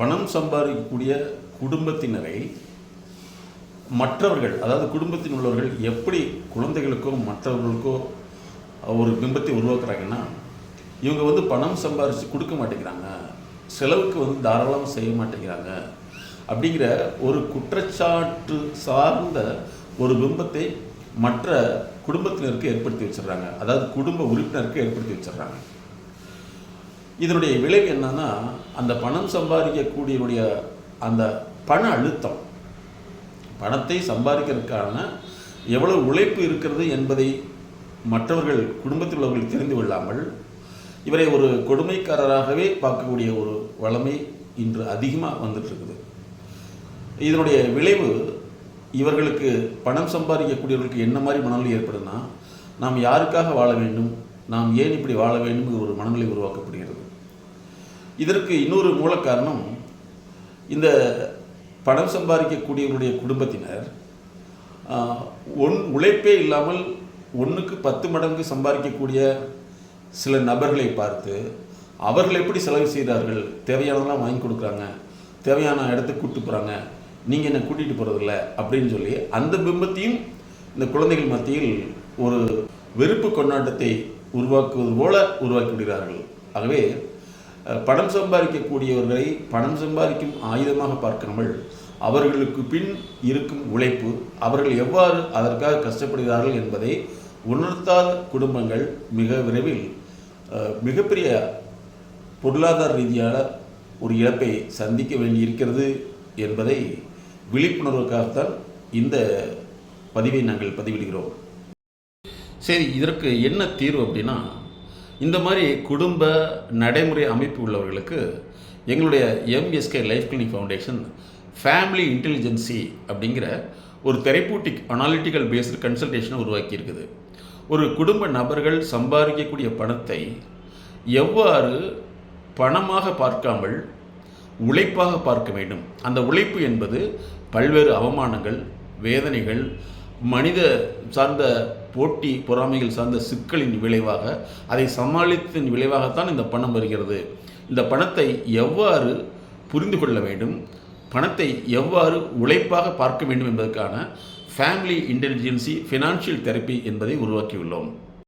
பணம் சம்பாதிக்கக்கூடிய குடும்பத்தினரை மற்றவர்கள், அதாவது குடும்பத்தில் உள்ளவர்கள் எப்படி குழந்தைகளுக்கோ மற்றவர்களுக்கோ ஒரு பிம்பத்தை உருவாக்குறாங்கன்னா, இவங்க பணம் சம்பாதிச்சு கொடுக்க மாட்டேங்கிறாங்க, செலவுக்கு தாராளமாக செய்ய மாட்டேங்கிறாங்க அப்படிங்கிற ஒரு குற்றச்சாட்டு சார்ந்த ஒரு பிம்பத்தை மற்ற குடும்பத்தினருக்கு ஏற்படுத்தி வச்சிடுறாங்க. அதாவது குடும்ப உறுப்பினருக்கு ஏற்படுத்தி வச்சிடுறாங்க. இதனுடைய விளைவு என்னன்னா, அந்த பணம் சம்பாதிக்கக்கூடியவருடைய அந்த பண அழுத்தம், பணத்தை சம்பாதிக்கிறதுக்கான எவ்வளவு உழைப்பு இருக்கிறது என்பதை மற்றவர்கள் குடும்பத்தில் உள்ளவர்கள் தெரிந்து கொள்ளாமல் இவரை ஒரு கொடுமைக்காரராகவே பார்க்கக்கூடிய ஒரு வளமை இன்று அதிகமாக வந்துட்டு இருக்குது. இதனுடைய விளைவு இவர்களுக்கு பணம் சம்பாதிக்கக்கூடியவர்களுக்கு என்ன மாதிரி மனநிலை ஏற்படுதுன்னா, நாம் யாருக்காக வாழ வேண்டும், நாம் ஏன் இப்படி வாழ வேண்டும் ஒரு மனநிலை உருவாக்கப்படுகிறது. இதற்கு இன்னொரு மூல காரணம், இந்த பணம் சம்பாதிக்கக்கூடியவருடைய குடும்பத்தினர் உழைப்பே இல்லாமல் 1க்கு 10 மடங்கு சம்பாதிக்கக்கூடிய சில நபர்களை பார்த்து அவர்கள் எப்படி செலவு செய்கிறார்கள், தேவையானதெல்லாம் வாங்கி கொடுக்குறாங்க, தேவையான இடத்துக்கு கூப்பிட்டு போகிறாங்க, நீங்கள் என்ன கூட்டிகிட்டு போகிறதில்ல அப்படின்னு சொல்லி அந்த பிம்பத்தையும் இந்த குழந்தைகள் மத்தியில் ஒரு வெறுப்பு கொண்டாட்டத்தை உருவாக்குவது போல உருவாக்கி விடுகிறார்கள். ஆகவே பணம் சம்பாதிக்கக்கூடியவர்களை பணம் சம்பாதிக்கும் ஆயுதமாக பார்க்காமல் அவர்களுக்கு பின் இருக்கும் உழைப்பு, அவர்கள் எவ்வாறு அதற்காக கஷ்டப்படுகிறார்கள் என்பதை உணர்த்தாத குடும்பங்கள் மிக விரைவில் மிகப்பெரிய பொருளாதார ரீதியான ஒரு இழப்பை சந்திக்க வேண்டியிருக்கிறது என்பதை விழிப்புணர்வுக்காகத்தான் இந்த பதிவை நாங்கள் பதிவிடுகிறோம். சரி, இதற்கு என்ன தீர்வு அப்படின்னா, இந்த மாதிரி குடும்ப நடைமுறை அமைப்பு உள்ளவர்களுக்கு எங்களுடைய MSK life clinic foundation family intelligence அப்படிங்கிற ஒரு தெரப்பூட்டிக் அனாலிட்டிக்கல் பேஸ்டு கன்சல்டேஷனை உருவாக்கியிருக்குது. ஒரு குடும்ப நபர்கள் சம்பாதிக்கக்கூடிய பணத்தை எவ்வாறு பணமாக பார்க்காமல் உழைப்பாக பார்க்க வேண்டும், அந்த உழைப்பு என்பது பல்வேறு அவமானங்கள், வேதனைகள், மனித சார்ந்த போட்டி பொறாமைகள் சார்ந்த சிக்கலின் விளைவாக, அதை சமாளித்ததின் விளைவாகத்தான் இந்த பணம் வருகிறது. இந்த பணத்தை எவ்வாறு புரிந்து கொள்ள வேண்டும், பணத்தை எவ்வாறு உழைப்பாக பார்க்க வேண்டும் என்பதற்கான ஃபேமிலி இன்டெலிஜென்சி ஃபினான்ஷியல் தெரப்பி என்பதை உருவாக்கியுள்ளோம்.